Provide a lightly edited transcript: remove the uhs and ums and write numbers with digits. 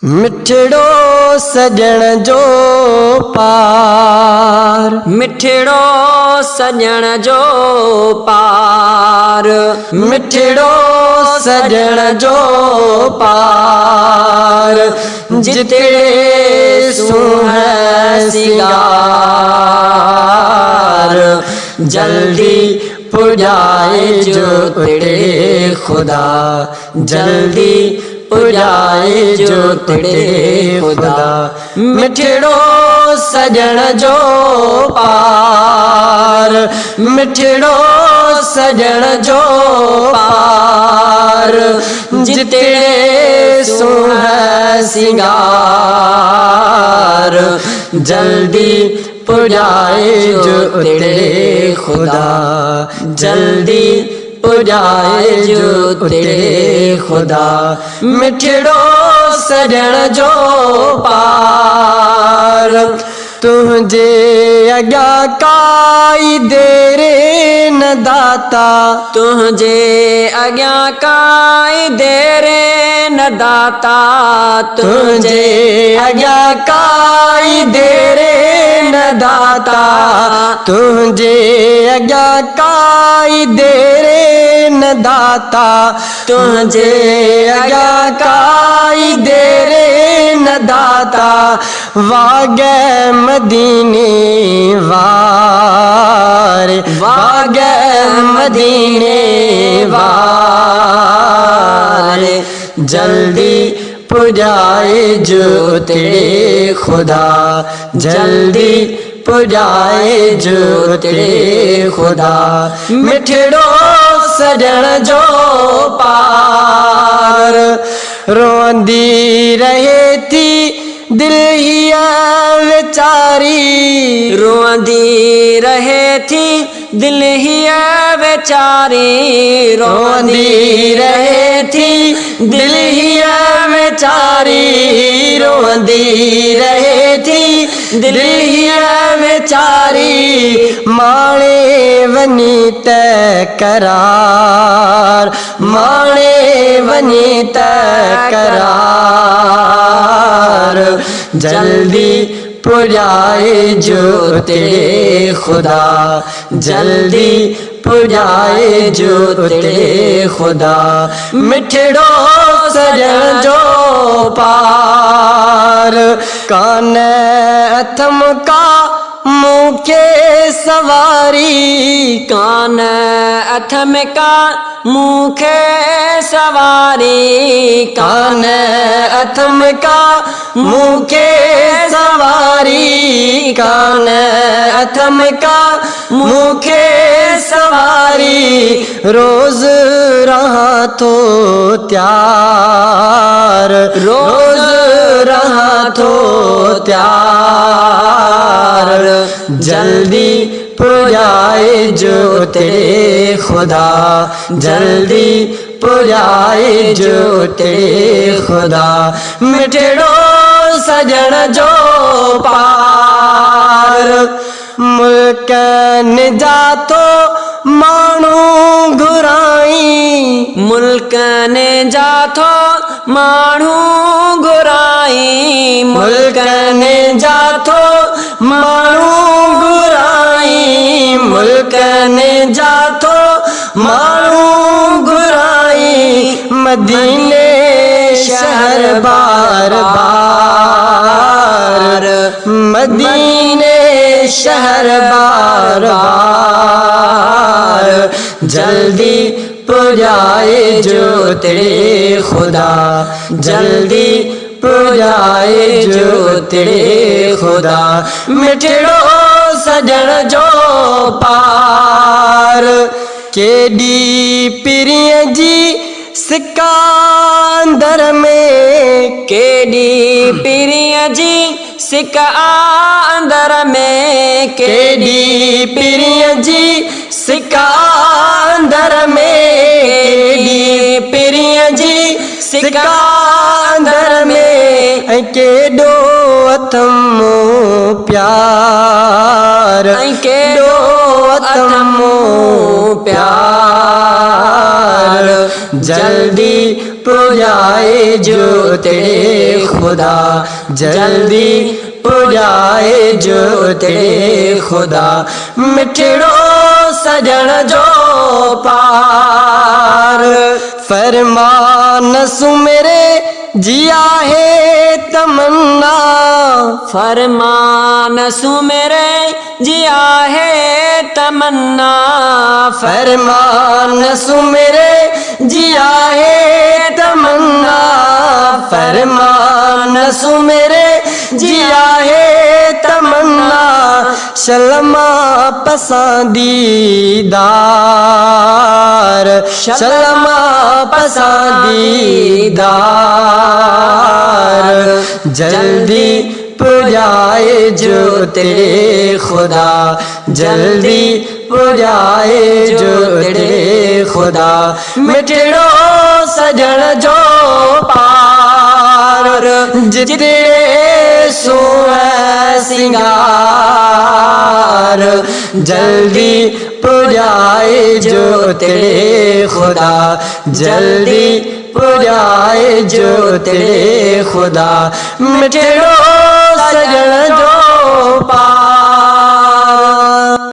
मिठड़ो सजण जो पार, मिठड़ो सजण जो पार, मिठड़ो सजण जो पार, जितड़े सुह सिंगार, जल्दी पुजाए जो तेरे खुदा, जल्दी पुजाए जो तेरे खुदा। मिठड़ो सजण जो पार, मिठड़ो सजण जो पार, जितड़े सुह सिंगार, जल्दी पुजाए जो तेरे खुदा, जल्दी पुजाए जो तेरे खुदा। मिठड़ो सजण जो पार, तुझे अॻियां काई देरे न दाता, तुझे अॻियां काई देरे न दाता, तुझे अॻियां काई देरे न दाता, तुझे अॻियां काई देरे न दाता, तुझे अॻियां काई देरे न दाता। वागे मदीने वारे, वागे मदीने वारे, जल्दी पुजाए जो तेरे खुदा, जल्दी पुजाए जो तेरे खुदा। मिठड़ो सजण जो पार, रोंदी रहे थी दिल हिया बेचारी, रोंदी रहे थी दिल हिया बेचारी, रोंदी रहे थी दिल हिया बेचारी, रोंदी रहे थी दिल हिया बेचारी। माणे वनी त करार, माणे वनी त करार, जल्दी पुजाए जो तेरे खुदा, जल्दी पुजाए जो तेरे खुदा। मिठड़ो सजण जो पार, कान अथम का मुखे सवारी, कान अथम का मुखे सवारी, कान अथम का मुखे सवारी, कान अथम का मुखे सवारी। रोज रहा तो त्यार, रोज रहा तो त्यार, जल्दी पुजाए जो तेरे खुदा, जल्दी पुजाए जो तेरे खुदा। मिठड़ो सजण जो पार, मुल्क निजातो माण्हू घुराई, मुल्क ने जाथो माण्हू घुराई, मुल्क ने जाथो माण्हू घुराई, मुल्क ने जाथो माण्हू घुराई। मदीने शहर बार बार, मदीने शहर बार बार, जल्दी पुजाए जो तेरे खुदा, जल्दी पुजाए जो तेरे खुदा। मिठड़ो सजण जो पार, केडी पिरिय जी सिकंदर में, केडी पिरिय जी सिकंदर में, केडी पिरिय जी सिकंदर में, केडी पिरिय जी सिकंदर में। केडो अथमो प्यार, केडो अथमो प्यार, जल्दी पुजाए जो तेरे खुदा, जल्दी पुजाए जो तेरे खुदा। मिठड़ो सजण जो पार, फरमान सु मेरे जिया है तमन्ना, फरमान सु मेरे जिया है तमन्ना, फरमान सु मेरे जिया है तमन्ना, फरमान सु मेरे जिया है तमन्ना। शलमा पसंदीदार, शलमा पसंदीदार, जल्दी पुजाए जो तेरे खुदा, जल्दी पुजाए जो तेरे खुदा। मिठड़ो सजण जो पार, जिते सोए सिंगार, जल्दी पुजाए जो तेरे खुदा, जल्दी पुजाए जो तेरे खुदा। मिठड़ो सजण जो पार।